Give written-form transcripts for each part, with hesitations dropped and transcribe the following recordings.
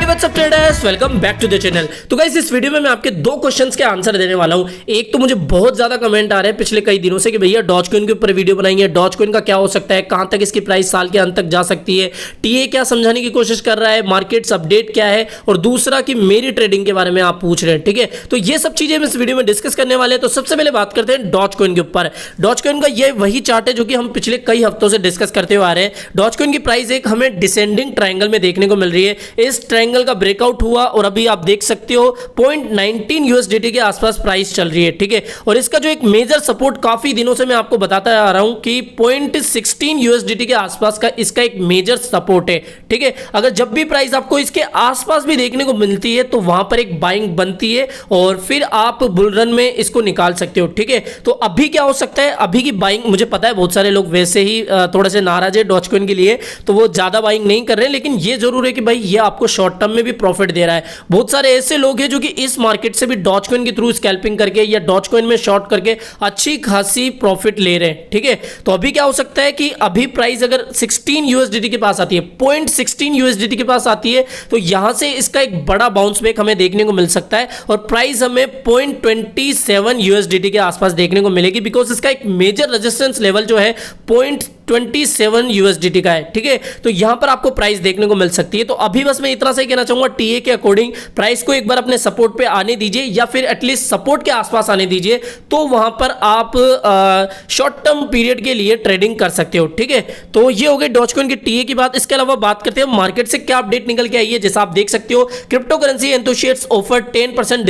What's up traders, welcome back to the channel. तो guys इस video में मैं आपके दो क्वेश्चंस के आंसर देने वाला हूं। एक तो मुझे बहुत ज्यादा कमेंट आ रहे हैं पिछले कई दिनों से कि भैया डॉजकॉइन के ऊपर वीडियो बनाइए, डॉजकॉइन का क्या हो सकता है, कहां तक इसकी प्राइस साल के अंत तक जा सकती है, टीए क्या समझाने की कोशिश कर रहा है, मार्केट्स अपडेट क्या है, और दूसरा कि मेरी ट्रेडिंग के बारे में आप पूछ रहे हैं। ठीक है, तो ये सब चीजें हम इस वीडियो में डिस्कस करने वाले हैं। तो सबसे पहले बात करते हैं डॉजकॉइन के ऊपर। डॉजकॉइन का ये वही चार्ट है जो कि हम पिछले कई हफ्तों से डिस्कस करते हुए आ रहे हैं। डॉजकॉइन की प्राइस एक हमें डिसेंडिंग ट्रायंगल में देखने को मिल रही है। इस ट्रायंगल का ब्रेकआउट हुआ और अभी आप देख सकते हो 0.19 यूएसडीटी के आसपास प्राइस चल रही है। ठीक है, और इसका जो एक मेजर सपोर्ट काफी दिनों से मैं आपको बताता आ रहा हूं कि 0.16 यूएसडीटी के आसपास का इसका एक मेजर सपोर्ट है। ठीक है, अगर जब भी प्राइस आपको इसके आसपास भी देखने को मिलती है तो वहां पर एक बाइंग बनती है और फिर आप बुल रन में इसको निकाल सकते हो। ठीक है, तो अभी क्या हो सकता है, अभी की बाइंग, मुझे पता है बहुत सारे लोग वैसे ही थोड़े से नाराज है डॉजकॉइन के लिए, तो वो ज्यादा बाइंग नहीं कर रहे हैं, लेकिन ये जरूर है कि भाई ये आपको शॉर्ट टर्म में भी प्रॉफिट दे रहा है। बहुत सारे ऐसे लोग हैं जो कि इस मार्केट से भी डॉजकॉइन के थ्रू स्कैल्पिंग करके या डॉजकॉइन में शॉर्ट करके अच्छी खासी प्रॉफिट ले रहे हैं। ठीक है, तो अभी क्या हो सकता है कि अभी प्राइस अगर 16 यूएसडीटी के पास आती है, 0.16 यूएसडीटी के पास आती है, तो यहां से इसका एक बड़ा बाउंस बैक हमें देखने को मिल सकता है और प्राइस हमें 0.27 यूएसडीटी के आसपास देखने को मिलेगी, बिकॉज इसका एक मेजर रेजिस्टेंस लेवल जो है 0.27 यूएसडीटी का है। ठीक है, तो यहां पर आपको प्राइस देखने को मिल सकती है। तो अभी बस मैं इतना सा ही कहना चाहूंगा, टीए के अकॉर्डिंग प्राइस को एक बार अपने सपोर्ट पे आने दीजिए या फिर एटलीस्ट सपोर्ट के आसपास आने दीजिए, तो वहां पर आप शॉर्ट टर्म पीरियड के लिए ट्रेडिंग कर सकते हो। ठीक है, तो ये हो गई डॉजकॉइन की टीए की बात। इसके अलावा बात करते हैं मार्केट से क्या अपडेट निकल के आई है। जैसा आप देख सकते हो, crypto currency enthusiasts offer 10%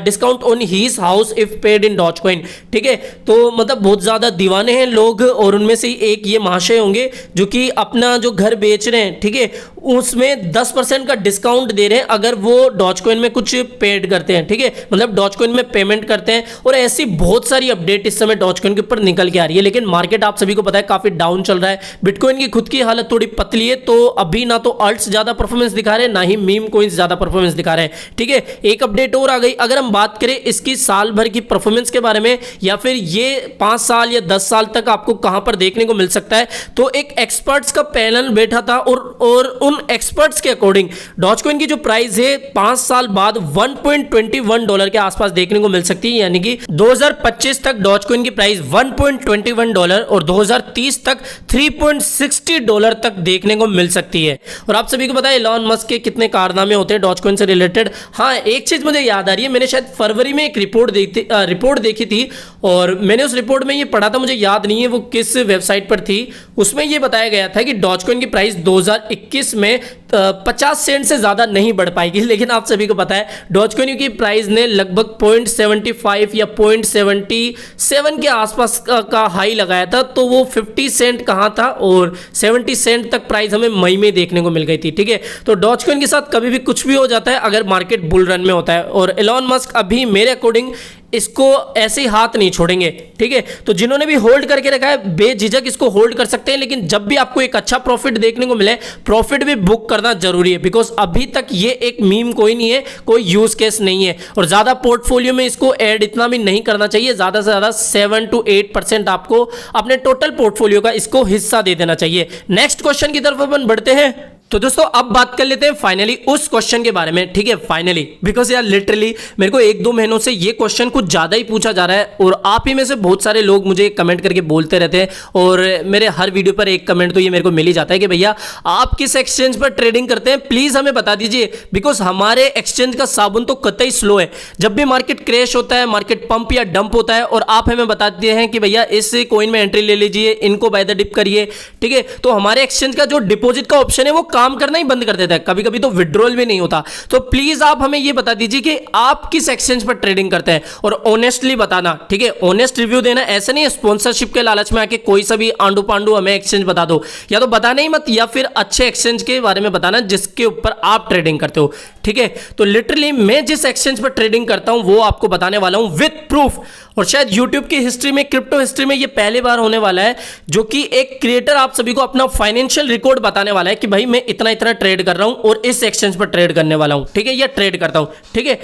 discount on his house if paid in Dogecoin. ठीक है, तो मतलब बहुत ज्यादा दीवाने हैं लोग और उनमें से एक ये महाशय होंगे जो कि अपना जो घर बेच रहे हैं, ठीक है, उसमें 10% का डिस्काउंट दे रहे हैं अगर वो डॉजकॉइन में कुछ पेड करते हैं। ठीक है, मतलब डॉजकॉइन में पेमेंट करते हैं। और ऐसी बहुत सारी अपडेट इस समय डॉजकॉइन के ऊपर निकल के आ रही है, लेकिन मार्केट आप सभी को पता है काफी डाउन चल रहा है। बिटकॉइन की खुद की हालत थोड़ी पतली है, तो अभी ना तो अल्ट्स ज्यादा परफॉर्मेंस दिखा रहे हैं, ना ही मीम कॉइंस ज्यादा परफॉर्मेंस दिखा रहे हैं। ठीक है, एक अपडेट और आ गई। अगर हम बात करें इसकी साल भर की परफॉर्मेंस के बारे में या फिर ये 5 साल या 10 साल तक आपको कहां पर देखने को मिल सकता है, तो एक एक्सपर्ट्स का पैनल बैठा था और उन एक्सपर्ट्स के अकॉर्डिंग डॉजकॉइन की जो प्राइस है 5 साल बाद $1.21 के आसपास देखने को मिल सकती है। यानी कि 2025 तक डॉजकॉइन की प्राइस $1.21 और 2030 तक $3.60 तक देखने को मिल सकती है। और आप सभी को पता है एलॉन मस्क के कितने कारनामे होते हैं डॉजकॉइन से रिलेटेड। हाँ, एक चीज मुझे याद आ रही है, मैंने शायद फरवरी में एक रिपोर्ट देखी थी और मैंने उस रिपोर्ट में ये पढ़ा था, मुझे याद नहीं है वो किस वेबसाइट पर थी। उसमें यह बताया गया था कि डॉजकॉइन की प्राइस 2021 में 50 सेंट से ज्यादा नहीं बढ़ पाएगी, लेकिन आप सभी को पता है डॉजकॉइन की प्राइस ने लगभग 0.75 या 0.77 के आसपास का हाई लगाया था, तो वो 50 सेंट कहां था और 70 सेंट तक प्राइस हमें मई में देखने को मिल गई थी। ठीक है, तो डॉजकॉइन के साथ कभी भी कुछ भी हो जाता है अगर मार्केट बुल रन में होता है, और एलॉन मस्क अभी मेरे अकॉर्डिंग इसको ऐसे ही हाथ नहीं छोड़ेंगे। ठीक है, तो जिन्होंने भी होल्ड करके रखा है बेझिझक इसको होल्ड कर सकते हैं, लेकिन जब भी आपको एक अच्छा प्रॉफिट देखने को मिले, प्रॉफिट भी बुक करना जरूरी है, बिकॉज अभी तक ये एक मीम कोई नहीं है, कोई यूज केस नहीं है, और ज्यादा पोर्टफोलियो में इसको ऐड इतना भी नहीं करना चाहिए। ज्यादा से ज्यादा 7 to 8% आपको अपने टोटल पोर्टफोलियो का इसको हिस्सा दे देना चाहिए। नेक्स्ट क्वेश्चन की तरफ अपन बढ़ते हैं। तो दोस्तों अब बात कर लेते हैं फाइनली उस क्वेश्चन के बारे में। ठीक है, फाइनली, बिकॉज यार लिटरली मेरे को 1-2 महीनों से ये क्वेश्चन कुछ ज्यादा ही पूछा जा रहा है और आप ही में से बहुत सारे लोग मुझे कमेंट करके बोलते रहते हैं और मेरे हर वीडियो पर एक कमेंट तो ये मेरे को मिल ही जाता है कि भैया आप किस एक्सचेंज पर ट्रेडिंग करते हैं, प्लीज हमें बता दीजिए, बिकॉज हमारे एक्सचेंज का साबुन तो कतई स्लो है। जब भी मार्केट क्रैश होता है, मार्केट पंप या डंप होता है और आप हमें बताते हैं कि भैया इस कॉइन में एंट्री ले लीजिए, इनको बाय द डिप करिए, ठीक है, तो हमारे एक्सचेंज का जो डिपॉजिट का ऑप्शन है वो काम करना ही बंद कर देता है, कभी कभी तो विड्रॉल भी नहीं होता। तो प्लीज आप हमें ये बता दीजिए कि आप किस एक्सचेंज पर ट्रेडिंग करते हैं और ऑनेस्टली बताना। ठीक है, ऑनेस्ट रिव्यू देना, ऐसे नहीं स्पॉन्सरशिप के लालच में आके कोई सा भी आंडू पांडू हमें एक्सचेंज बता दो, या तो बताना ही मत या फिर अच्छे एक्सचेंज के बारे में बताना जिसके ऊपर आप ट्रेडिंग करते हो। ठीक है, तो लिटरली मैं जिस एक्सचेंज पर ट्रेडिंग करता हूं वो आपको बताने वाला हूं विद प्रूफ, और शायद यूट्यूब की हिस्ट्री में, क्रिप्टो हिस्ट्री में ये पहली बार होने वाला है जो कि एक क्रिएटर आप सभी को अपना फाइनेंशियल रिकॉर्ड बताने वाला है कि भाई मैं इतना इतना ट्रेड कर रहा हूं और इस एक्सचेंज पर ट्रेड करने वाला हूं। ठीक है, या ट्रेड करता हूं। ठीक है,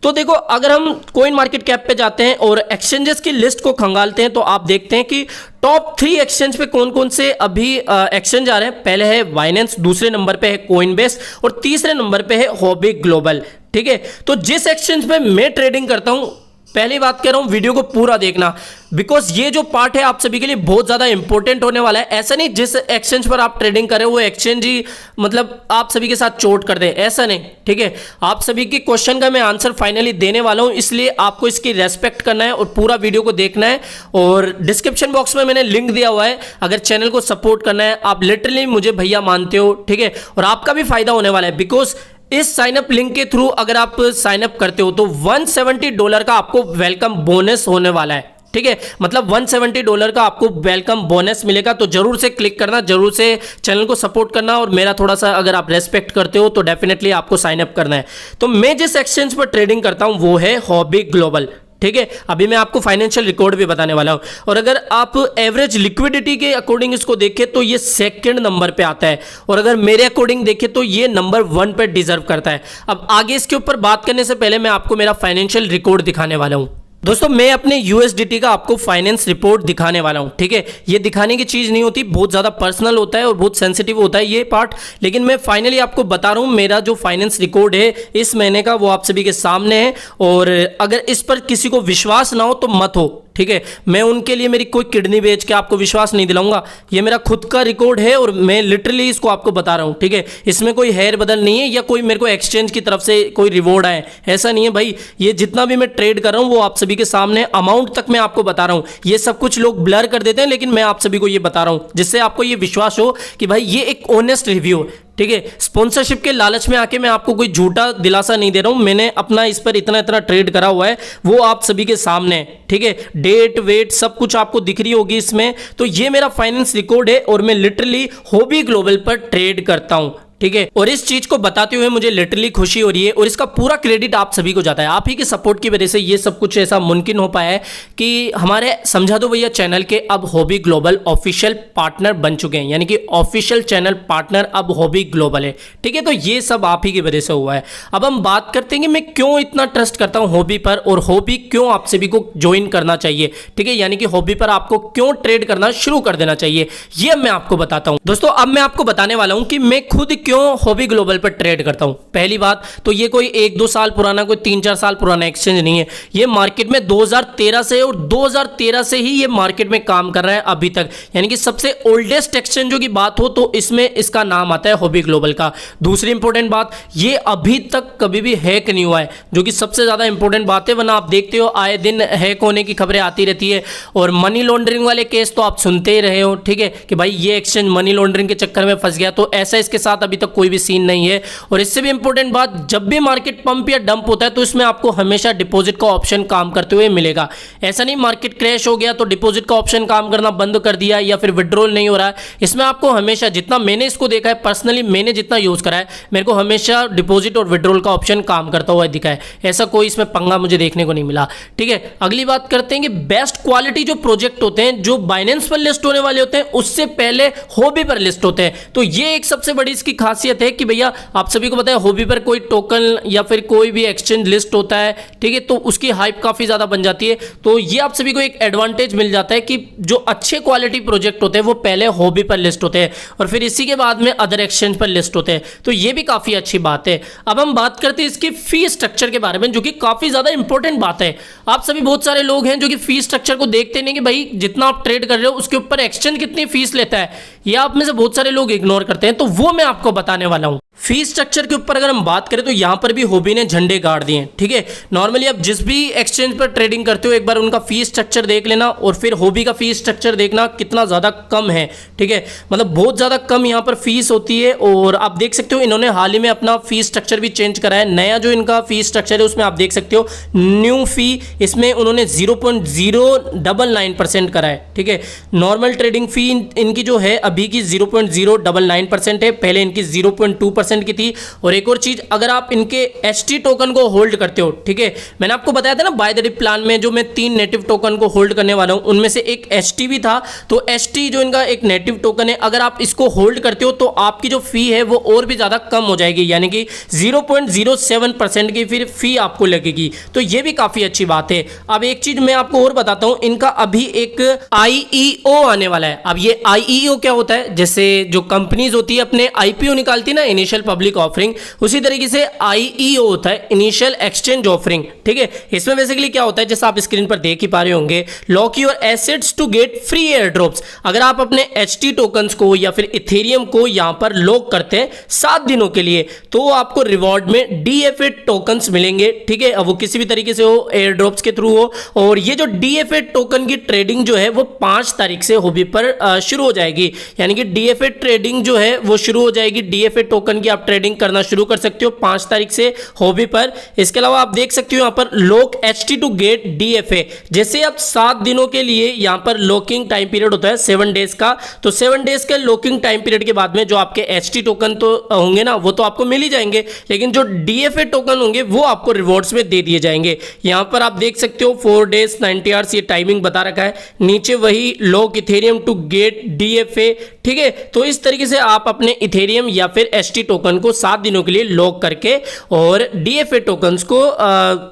तो देखो अगर हम कॉइन मार्केट कैप पे जाते हैं और एक्सचेंजेस की लिस्ट को खंगालते हैं तो आप देखते हैं कि टॉप 3 एक्सचेंज पे कौन कौन से अभी एक्सचेंज आ रहे हैं। पहले है बाइनेंस, दूसरे नंबर पे है कोइनबेस और तीसरे नंबर पे है हॉबी ग्लोबल। ठीक है, तो जिस एक्सचेंज पे मैं ट्रेडिंग करता हूं, पहली बात कह रहा हूं वीडियो को पूरा देखना, बिकॉज ये जो पार्ट है आप सभी के लिए बहुत ज्यादा इंपॉर्टेंट होने वाला है। ऐसा नहीं जिस एक्सचेंज पर आप ट्रेडिंग करें वो एक्सचेंज ही मतलब आप सभी के साथ चोट कर दे, ऐसा नहीं। ठीक है, आप सभी के क्वेश्चन का मैं आंसर फाइनली देने वाला हूं, इसलिए आपको इसकी रेस्पेक्ट करना है और पूरा वीडियो को देखना है। और डिस्क्रिप्शन बॉक्स में मैंने लिंक दिया हुआ है, अगर चैनल को सपोर्ट करना है, आप लिटरली मुझे भैया मानते हो। ठीक है, और आपका भी फायदा होने वाला है, बिकॉज इस साइनअप लिंक के थ्रू अगर आप साइनअप करते हो तो $170 का आपको वेलकम बोनस होने वाला है। ठीक है, मतलब $170 का आपको वेलकम बोनस मिलेगा। तो जरूर से क्लिक करना, जरूर से चैनल को सपोर्ट करना और मेरा थोड़ा सा अगर आप रेस्पेक्ट करते हो तो डेफिनेटली आपको साइन अप करना है। तो मैं जिस एक्सचेंज पर ट्रेडिंग करता हूं वो है हॉबी ग्लोबल। ठीक है, अभी मैं आपको फाइनेंशियल रिकॉर्ड भी बताने वाला हूं। और अगर आप एवरेज लिक्विडिटी के अकॉर्डिंग इसको देखें तो ये सेकंड नंबर पे आता है, और अगर मेरे अकॉर्डिंग देखें तो ये नंबर 1 पे डिजर्व करता है। अब आगे इसके ऊपर बात करने से पहले मैं आपको मेरा फाइनेंशियल रिकॉर्ड दिखाने वाला हूं। दोस्तों मैं अपने USDT का आपको फाइनेंस रिपोर्ट दिखाने वाला हूं। ठीक है, ये दिखाने की चीज नहीं होती, बहुत ज्यादा पर्सनल होता है और बहुत सेंसिटिव होता है ये पार्ट, लेकिन मैं फाइनली आपको बता रहा हूं मेरा जो फाइनेंस रिकॉर्ड है इस महीने का वो आप सभी के सामने है। और अगर इस पर किसी को विश्वास ना हो तो मत हो। ठीक है, मैं उनके लिए मेरी कोई किडनी बेच के आपको विश्वास नहीं दिलाऊंगा, ये मेरा खुद का रिकॉर्ड है और मैं लिटरली इसको आपको बता रहा हूं। ठीक है, इसमें कोई हेर बदल नहीं है या कोई मेरे को एक्सचेंज की तरफ से कोई रिवॉर्ड आए, ऐसा नहीं है भाई। ये जितना भी मैं ट्रेड कर रहा हूं वो आप सभी के सामने, अमाउंट तक मैं आपको बता रहा हूं। ये सब कुछ लोग ब्लर कर देते हैं, लेकिन मैं आप सभी को ये बता रहा हूं जिससे आपको ये विश्वास हो कि भाई ये एक ऑनेस्ट रिव्यू। ठीक है, स्पॉन्सरशिप के लालच में आके मैं आपको कोई झूठा दिलासा नहीं दे रहा हूं। मैंने अपना इस पर इतना इतना ट्रेड करा हुआ है, वो आप सभी के सामने है। ठीक है, डेट वेट सब कुछ आपको दिख रही होगी इसमें। तो ये मेरा फाइनेंस रिकॉर्ड है और मैं लिटरली हॉबी ग्लोबल पर ट्रेड करता हूं। ठीक है, और इस चीज को बताते हुए मुझे लिटरली खुशी हो रही है और इसका पूरा क्रेडिट आप सभी को जाता है। आप ही के सपोर्ट की वजह से ये सब कुछ ऐसा मुमकिन हो पाया है कि हमारे समझा दो भैया चैनल के अब हॉबी ग्लोबल ऑफिशियल पार्टनर बन चुके हैं, यानी कि ऑफिशियल चैनल पार्टनर अब हॉबी ग्लोबल है। ठीक है, तो ये सब आप ही की वजह से हुआ है। अब हम बात करते हैं कि मैं क्यों इतना ट्रस्ट करता हूं हॉबी पर और हॉबी क्यों आप सभी को ज्वाइन करना चाहिए। ठीक है, यानी कि हॉबी पर आपको क्यों ट्रेड करना शुरू कर देना चाहिए, ये मैं आपको बताता हूं। दोस्तों अब मैं आपको बताने वाला हूं कि मैं खुद क्यों हॉबी ग्लोबल पर ट्रेड करता हूं। पहली बात तो ये कोई 1-2 साल पुराना, कोई 3-4 साल पुराना एक्सचेंज नहीं है। ये मार्केट में 2013 से और 2013 से ही ये मार्केट में काम कर रहा है अभी तक, यानी कि सबसे ओल्डेस्ट एक्सचेंजों की बात हो तो इसमें इसका नाम आता है हॉबी ग्लोबल का। दूसरी इंपॉर्टेंट बात, ये अभी तक कभी भी हैक नहीं हुआ है, जो कि सबसे ज्यादा इंपॉर्टेंट बात है। वरना आप देखते हो आए दिन हैक होने की खबरें आती रहती है और मनी लॉन्ड्रिंग वाले केस तो आप सुनते ही रहे हो। ठीक है, कि भाई ये एक्सचेंज मनी लॉन्ड्रिंग के चक्कर में फंस गया, तो ऐसा इसके साथ अभी तक कोई भी सीन नहीं है। और इससे भी इंपॉर्टेंट बात, जब भी मार्केट पंप या डंप होता है तो इसमें आपको हमेशा डिपॉजिट का ऑप्शन काम करते हुए मिलेगा। ऐसा नहीं मार्केट क्रैश हो गया तो डिपॉजिट का ऑप्शन काम करना बंद कर दिया या फिर विड्रॉल नहीं हो रहा है। इसमें आपको हमेशा, जितना मैंने इसको देखा है पर्सनली, मैंने जितना यूज करा है, मेरे को हमेशा डिपॉजिट और विड्रॉल का ऑप्शन काम करता हुआ दिखा है। ऐसा कोई इसमें पंगा मुझे देखने को नहीं मिला। ठीक है, अगली बात करते हैं कि बेस्ट क्वालिटी जो प्रोजेक्ट होते हैं, जो बाइनेंस पर लिस्ट होने वाले होते हैं, उससे पहले हॉबी पर लिस्ट होते हैं। तो ये एक सबसे बड़ी इसकी खासियत है कि भैया आप सभी को पता है हॉबी पर कोई टोकन या फिर कोई भी एक्सचेंज लिस्ट होता है। ठीक है, तो उसकी हाइप काफी ज्यादा बन जाती है। तो ये आप सभी को एक एडवांटेज मिल जाता है कि जो अच्छे क्वालिटी प्रोजेक्ट होते हैं वो पहले हॉबी पर लिस्ट होते हैं और फिर इसी के बाद में अदर एक्सचेंज पर लिस्ट होते हैं। तो ये भी काफी अच्छी बात है। अब हम बात करते हैं इसकी फी स्ट्रक्चर के बारे में, जो कि काफी ज्यादा इंपॉर्टेंट बात है। आप सभी बहुत सारे लोग हैं जो कि फी स्ट्रक्चर को देखते नहीं कि भाई जितना आप ट्रेड कर रहे हो उसके ऊपर एक्सचेंज कितनी फीस लेता है, ये आप में से बहुत सारे लोग इग्नोर करते हैं। तो वो मैं आपको बताने वाला हूं। फी स्ट्रक्चर के ऊपर अगर हम बात करें तो यहां पर भी हॉबी ने झंडे गाड़ दिए हैं। ठीक है, नॉर्मली आप जिस भी एक्सचेंज पर ट्रेडिंग करते हो एक बार उनका फी स्ट्रक्चर देख लेना और फिर हॉबी का फी स्ट्रक्चर देखना कितना ज़्यादा कम है। ठीक है, मतलब बहुत ज़्यादा कम यहाँ पर फीस होती है। और आप देख सकते हो इन्होंने हाल ही में अपना फी स्ट्रक्चर भी चेंज करा है। नया जो इनका फी स्ट्रक्चर है उसमें आप देख सकते हो न्यू फी, इसमें उन्होंने 0.099% करा है। ठीक है, नॉर्मल ट्रेडिंग फी इनकी जो है अभी की 0.099% है, पहले इनकी 0.2% 0.0% की थी। और एक और चीज, अगर आप इनके HT टोकन को होल्ड करते हो, ठीक है, मैंने आपको बताया था ना बाय द डिप प्लान में जो मैं 3 नेटिव टोकन को होल्ड करने वाला हूं, उनमें से एक HT भी था। तो HT जो इनका एक नेटिव टोकन है, अगर आप इसको होल्ड करते हो तो आपकी जो फी है वो और भी ज्यादा कम हो जाएगी, यानी कि 0.07% की फिर फी आपको लगेगी। तो ये भी काफी अच्छी बात है। अब एक चीज मैं आपको और बताता हूं, इनका अभी एक IEO आने वाला है। अब ये IEO क्या होता है, जैसे जो कंपनीज होती है अपने IPO निकालती है ना, इनिशियल पब्लिक ऑफरिंग, उसी तरीके से IEO होता है, इनिशियल एक्सचेंज ऑफरिंग। ठीक है, इसमें बेसिकली क्या होता है, जैसे आप स्क्रीन पर देख ही पा रहे होंगे, lock your assets to get free airdrops. अगर आप अपने HT टोकन्स को या फिर इथेरियम को यहां पर लॉक करते हैं 7 दिनों के लिए, तो आपको रिवॉर्ड में DFA टोकन्स मिलेंगे। ठीक है, अब वो किसी भी तरीके से हो, एयर ड्रॉप्स के थ्रू हो। और ये जो DFA टोकन की ट्रेडिंग जो है वो 5 तारीख से हॉबी पर शुरू हो जाएगी, यानी कि DFA ट्रेडिंग जो है वो शुरू हो जाएगी। DFA टोकन की आप ट्रेडिंग करना शुरू कर सकते हो 5 तारीख से हॉबी पर। इसके अलावा आप देख सकते हो यहाँ पर lock HT to get DFA, जैसे आप 7 दिनों के लिए यहाँ पर लॉकिंग टाइम पीरियड होता है 7 डेज का, तो 7 डेज के लॉकिंग टाइम पीरियड के बाद में जो आपके HT टोकन तो होंगे ना, वो तो आपको मिल ही जाएंगे, लेकिन जो DFA टोकन होंगे वो आपको रिवॉर्ड्स में दे दिए जाएंगे। यहाँ पर आप देख सकते हो 4 डेज 90 आवर्स ये टाइमिंग बता रखा है, नीचे वही lock Ethereum to get DFA। ठीक है, तो इस तरीके से आप अपने इथेरियम या फिर HT टोकन को 7 दिनों के लिए लॉक करके और DFA टोकन्स को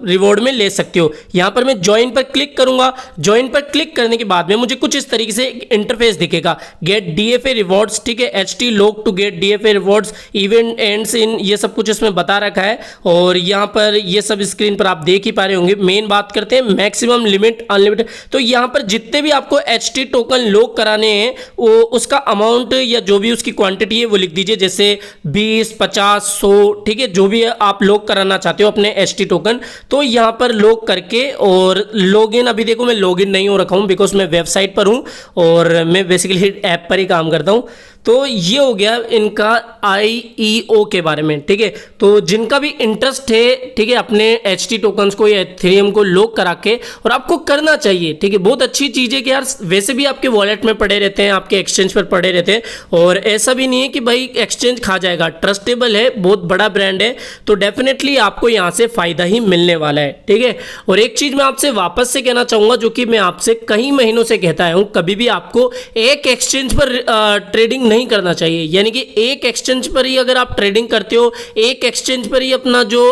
रिवॉर्ड में ले सकते हो। यहां पर मैं ज्वाइन पर क्लिक करूंगा। ज्वाइन पर क्लिक करने के बाद में मुझे कुछ इस तरीके से इंटरफेस दिखेगा, गेट DFA रिवॉर्ड्स। ठीक है, HT lock to get DFA rewards, event ends in, ये सब कुछ इसमें बता रखा है। और यहां पर ये सब स्क्रीन पर आप देख ही पा रहे होंगे। मेन बात करते हैं मैक्सिमम लिमिट अनलिमिटेड, तो यहां पर जितने भी आपको HT टोकन लॉक कराने हैं वो उसका अमाउंट या जो भी उसकी क्वांटिटी है वो लिख दीजिए, जैसे 20, 50, 100। ठीक है, जो भी आप लॉक कराना चाहते हो अपने HT टोकन, तो यहां पर लॉक करके और लॉगिन, अभी देखो मैं लॉगिन नहीं हो रखा हूं बिकॉज मैं वेबसाइट पर हूं और मैं बेसिकली ऐप पर ही काम करता हूं। तो ये हो गया इनका IEO के बारे में। ठीक है, तो जिनका भी इंटरेस्ट है, ठीक है, अपने HT टोकन्स को या इथेरियम को लॉक करा के, और आपको करना चाहिए। ठीक है, बहुत अच्छी चीज़ है कि यार वैसे भी आपके वॉलेट में पड़े रहते हैं, आपके एक्सचेंज पर पड़े रहते हैं, और ऐसा भी नहीं है कि भाई एक्सचेंज खा जाएगा, ट्रस्टेबल है, बहुत बड़ा ब्रांड है, तो डेफिनेटली आपको यहाँ से फायदा ही मिलने वाला है। ठीक है, और एक चीज़ मैं आपसे वापस से कहना चाहूँगा, जो कि मैं आपसे कई महीनों से कहता हूँ, कभी भी आपको एक एक्सचेंज पर ट्रेडिंग नहीं करना चाहिए। यानी कि एक एक्सचेंज पर ही अगर आप ट्रेडिंग करते हो, एक एक्सचेंज पर ही अपना जो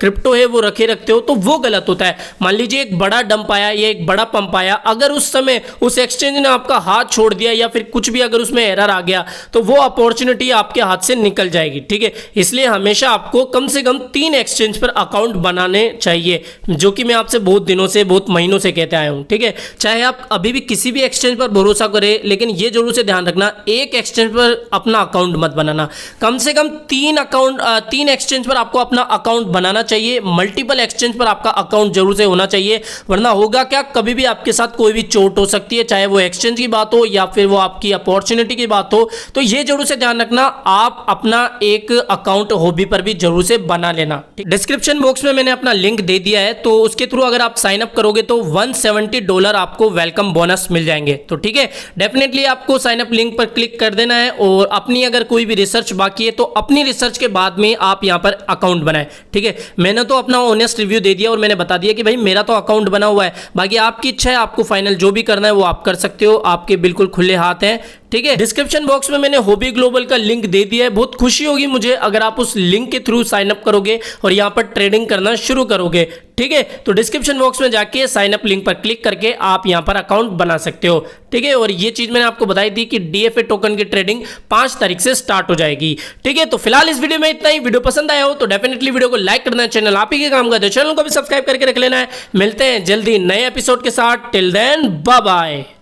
क्रिप्टो है वो रखे रखते हो, तो वो गलत होता है। मान लीजिए एक बड़ा डंप आया या एक बड़ा पंप आया, अगर उस समय उस एक्सचेंज ने आपका हाथ छोड़ दिया या फिर कुछ भी अगर उसमें एरर आ गया, तो वो अपॉर्चुनिटी आपके हाथ से निकल जाएगी। ठीक है, इसलिए हमेशा आपको कम से कम 3 एक्सचेंज पर अकाउंट बनाने चाहिए, जो कि मैं आपसे बहुत दिनों से, बहुत महीनों से कहते आया हूं। ठीक है, चाहे आप अभी भी किसी भी एक्सचेंज पर भरोसा करें, लेकिन ये जरूर से ध्यान रखना, एक एक्सचेंज पर अपना अकाउंट मत बनाना। कम से कम 3 एक्सचेंज पर आपको अपना अकाउंट बनाना चाहिए। मल्टीपल एक्सचेंज पर आपका अकाउंट जरूर से होना चाहिए, वरना होगा क्या, कभी भी आपके साथ कोई भी चोट हो सकती है, चाहे वो एक्सचेंज की बात हो या फिर वो आपकी अपॉर्चुनिटी की बात हो। तो ये जरूर से ध्यान रखना, आप अपना एक अकाउंट हॉबी पर भी जरूर से बना लेना। डिस्क्रिप्शन बॉक्स में मैंने अपना लिंक दे दिया है, तो उसके थ्रू अगर आप साइन अप करोगे तो $170 आपको वेलकम बोनस मिल जाएंगे। तो ठीक है, डेफिनेटली आपको साइन अप लिंक पर क्लिक कर देना है, और अपनी अगर कोई भी रिसर्च बाकी है तो अपनी रिसर्च के बाद में आप यहां पर अकाउंट बनाएं। ठीक है, मैंने तो अपना ऑनेस्ट रिव्यू दे दिया और मैंने बता दिया कि भाई मेरा तो अकाउंट बना हुआ है, बाकी आपकी इच्छा है, आपको फाइनल जो भी करना है वो आप कर सकते हो, आपके बिल्कुल खुले हाथ हैं। ठीक है, डिस्क्रिप्शन बॉक्स में मैंने हॉबी ग्लोबल का लिंक दे दिया है। बहुत खुशी होगी मुझे अगर आप उस लिंक के थ्रू साइन अप करोगे और यहां पर ट्रेडिंग करना शुरू करोगे। ठीक है, तो डिस्क्रिप्शन बॉक्स में जाके साइन अप लिंक पर क्लिक करके आप यहां पर अकाउंट बना सकते हो। ठीक है, और ये चीज मैंने आपको बताई थी कि DFA टोकन की ट्रेडिंग 5 तारीख से स्टार्ट हो जाएगी। ठीक है, तो फिलहाल इस वीडियो में इतना ही। वीडियो पसंद आया हो तो डेफिनेटली वीडियो को लाइक करना है, चैनल आप ही के काम का, तो चैनल को भी सब्सक्राइब करके रख लेना है। मिलते हैं जल्दी नए एपिसोड के साथ, टिल देन बाय बाय।